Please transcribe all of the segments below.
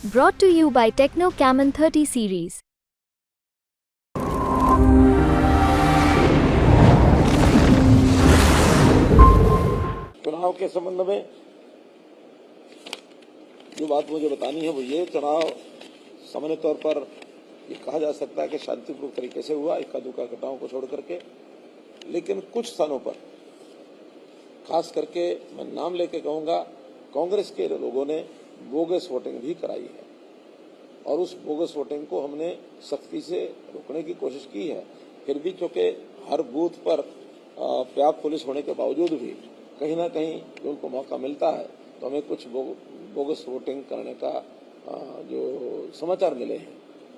Brought to you by Techno Camon 30 series. चुनाव के संबंध में जो बात मुझे बतानी है वो ये, चुनाव सामान्य तौर पर ये कहा जा सकता है कि शांतिपूर्ण तरीके से हुआ, इक्का दुक्का घटनाओं को छोड़ करके। लेकिन कुछ स्थानों पर, खास करके मैं नाम लेके कहूंगा, कांग्रेस के लोगों ने बोगस वोटिंग भी कराई है और उस बोगस वोटिंग को हमने सख्ती से रोकने की कोशिश की है। फिर भी चूंकि हर बूथ पर पर्याप्त पुलिस होने के बावजूद भी कहीं ना कहीं जो उनको मौका मिलता है तो हमें कुछ बोगस वोटिंग करने का जो समाचार मिले हैं।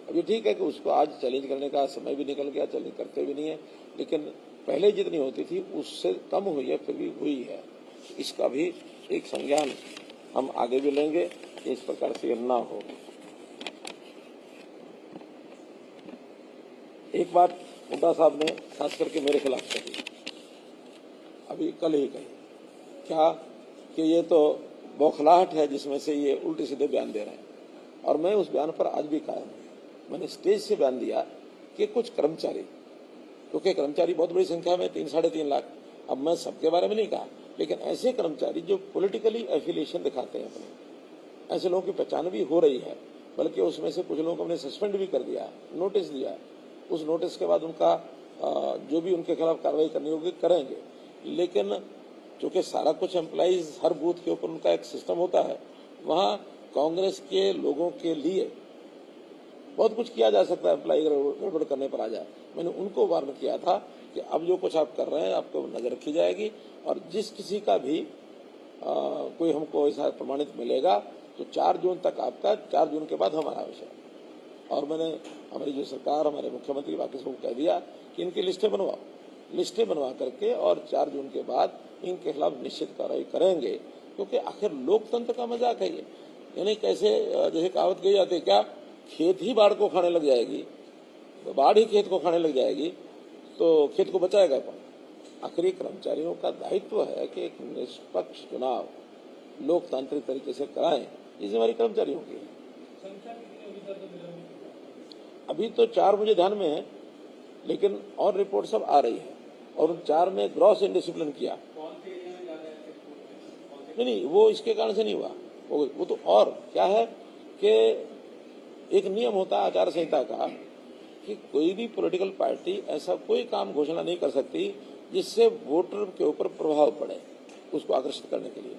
अब ये ठीक है कि उसको आज चैलेंज करने का समय भी निकल गया, चैलेंज करते भी नहीं है, लेकिन पहले जितनी होती थी उससे कम हुई है, फिर भी हुई है। इसका भी एक संज्ञान हम आगे भी लेंगे कि इस प्रकार से ना हो। एक बात हुड्डा साहब ने खास करके मेरे खिलाफ कही, अभी कल ही कही, क्या कि ये तो बौखलाहट है जिसमें से ये उल्टे सीधे बयान दे रहे हैं। और मैं उस बयान पर आज भी कायम हूं। मैंने स्टेज से बयान दिया कि कुछ कर्मचारी, क्योंकि कर्मचारी बहुत बड़ी संख्या में 3-3.5 लाख, अब मैं सबके बारे में नहीं कहा, लेकिन ऐसे कर्मचारी जो पॉलिटिकली एफिलिएशन दिखाते हैं अपने, ऐसे लोगों की पहचान भी हो रही है। बल्कि उसमें से कुछ लोगों को हमने सस्पेंड भी कर दिया है, नोटिस दिया है। उस नोटिस के बाद उनका जो भी उनके खिलाफ कार्रवाई करनी होगी करेंगे। लेकिन चूंकि सारा कुछ एम्प्लॉइज हर बूथ के ऊपर उनका एक सिस्टम होता है, वहां कांग्रेस के लोगों के लिए बहुत कुछ किया जा सकता है, एम्प्लॉय गड़बड़ करने पर आ जाए। मैंने उनको वार्न किया था कि अब जो कुछ आप कर रहे हैं आपको नजर रखी जाएगी और जिस किसी का भी कोई हमको ऐसा प्रमाणित मिलेगा तो 4 जून तक आपका, 4 जून के बाद हमारा विषय। और मैंने हमारी जो सरकार, हमारे मुख्यमंत्री बाकी सबको कह दिया कि इनकी लिस्टें बनवाओ, लिस्टें बनवा करके और 4 जून के बाद इनके खिलाफ निश्चित कार्रवाई करेंगे। क्योंकि आखिर लोकतंत्र का मजाक है ये। यानी कैसे, जैसे कहावत कही जाती है, क्या खेत ही बाढ़ को खाने लग जाएगी, बाढ़ ही खेत को खाने लग जाएगी तो खेत को बचाएगा कौन? आखिरी कर्मचारियों का दायित्व है कि एक निष्पक्ष चुनाव लोकतांत्रिक तरीके से कराएं, ये हमारी कर्मचारियों की है। अभी तो 4 मुझे ध्यान में है, लेकिन और रिपोर्ट सब आ रही है। और उन 4 में ग्रॉस इंडिसिप्लिन किया नहीं, वो इसके कारण से नहीं हुआ। वो तो और क्या है कि एक नियम होता है आचार संहिता का कि कोई भी पॉलिटिकल पार्टी ऐसा कोई काम घोषणा नहीं कर सकती जिससे वोटर के ऊपर प्रभाव पड़े उसको आकर्षित करने के लिए।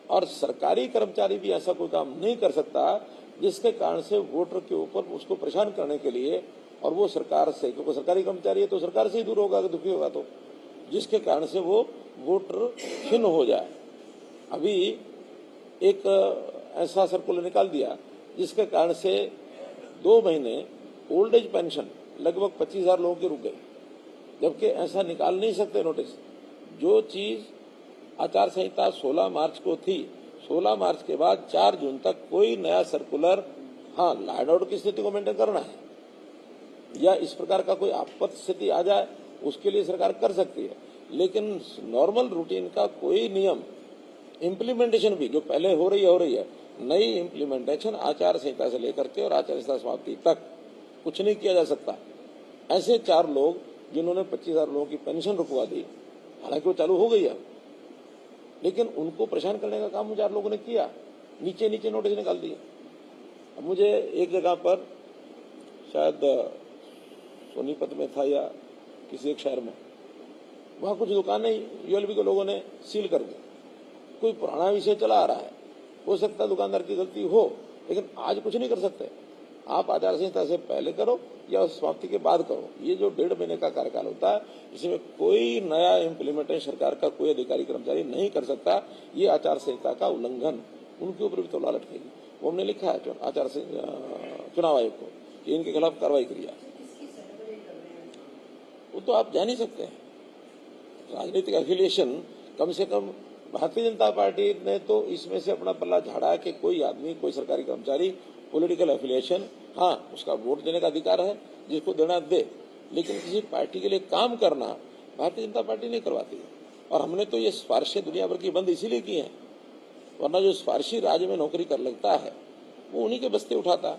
और सरकारी कर्मचारी भी ऐसा कोई काम नहीं कर सकता जिसके कारण से वोटर के ऊपर उसको परेशान करने के लिए, और वो सरकार से, क्योंकि सरकारी कर्मचारी है तो सरकार से ही दूर होगा, अगर दुखी होगा तो, जिसके कारण से वो वोटर खिन्न हो जाए। अभी एक ऐसा सर्कुलर निकाल दिया जिसके कारण से 2 महीने ओल्ड एज पेंशन लगभग 25,000 लोगों के रुक गए, जबकि ऐसा निकाल नहीं सकते नोटिस। जो चीज आचार संहिता 16 मार्च को थी, 16 मार्च के बाद 4 जून तक कोई नया सर्कुलर, हाँ लॉ एंड ऑर्डर की स्थिति को मेंटेन करना है या इस प्रकार का कोई आपात स्थिति आ जाए उसके लिए सरकार कर सकती है, लेकिन नॉर्मल रूटीन का कोई नियम, इम्प्लीमेंटेशन भी जो पहले हो रही है, नई इम्प्लीमेंटेशन आचार संहिता से लेकर के और आचार संहिता समाप्ति तक कुछ नहीं किया जा सकता। ऐसे 4 लोग जिन्होंने 25,000 लोगों की पेंशन रुकवा दी, हालांकि वो चालू हो गई है, लेकिन उनको परेशान करने का काम 4 लोगों ने किया, नीचे नीचे नोटिस निकाल दिए। अब मुझे एक जगह पर, शायद सोनीपत में था या किसी एक शहर में, वहां कुछ दुकानें यूएलबी के लोगों ने सील कर दी। कोई पुराना विषय चला आ रहा है, हो सकता है दुकानदार की गलती हो, लेकिन आज कुछ नहीं कर सकते। आप आचार संहिता से पहले करो या समाप्ति के बाद करो। ये जो 1.5 महीने का कार्यकाल होता है, इसमें कोई नया इम्प्लीमेंटेशन सरकार का कोई अधिकारी कर्मचारी नहीं कर सकता। ये आचार संहिता का उल्लंघन, उनके ऊपर भी तौला लटकेगी। वो हमने लिखा है चुनाव आयोग को कि इनके खिलाफ कार्रवाई करी जाए। वो तो आप जान ही सकते हैं, राजनीतिक एफिलिएशन, कम से कम भारतीय जनता पार्टी ने तो इसमें से अपना पल्ला झाड़ा कि कोई आदमी, कोई सरकारी कर्मचारी पॉलिटिकल एफिलिएशन, हाँ उसका वोट देने का अधिकार है, जिसको देना दे, लेकिन किसी पार्टी के लिए काम करना भारतीय जनता पार्टी नहीं करवाती। और हमने तो ये सिफारिशें दुनिया भर की बंद इसीलिए की हैं, वरना जो सिफारिशी राज्य में नौकरी कर लगता है वो उन्हीं के बस्ते उठाता,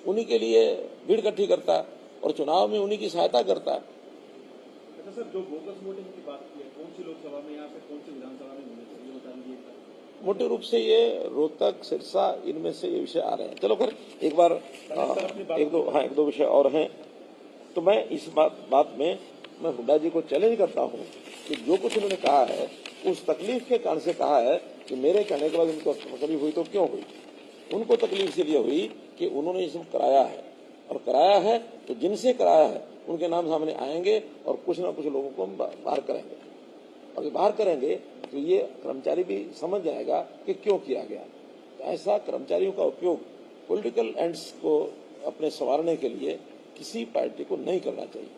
उन्हीं के लिए भीड़ इकट्ठी करता और चुनाव में उन्हीं की सहायता करता। अच्छा सर, जो बोगस वोटिंग की बात की है, कौन सी लोकसभा में या फिर कौन सी विधानसभा में होनी चाहिए, बता दीजिए। मोटे रूप से ये रोहतक, सिरसा, इनमें से ये विषय आ रहे हैं। चलो फिर एक बार एक दो विषय और हैं। तो मैं इस बात में मैं हुड्डा जी को चैलेंज करता हूं कि जो कुछ उन्होंने कहा है उस तकलीफ के कारण से कहा है कि मेरे कहने के बाद उनको तकलीफ हुई तो क्यों हुई। उनको तकलीफ इसलिए हुई कि उन्होंने ये सब कराया है, और कराया है तो जिनसे कराया है उनके नाम सामने आएंगे और कुछ ना कुछ लोगों को हम बाहर करेंगे। और बाहर करेंगे तो ये कर्मचारी भी समझ जाएगा कि क्यों किया गया। तो ऐसा कर्मचारियों का उपयोग पॉलिटिकल एंड्स को अपने संवारने के लिए किसी पार्टी को नहीं करना चाहिए।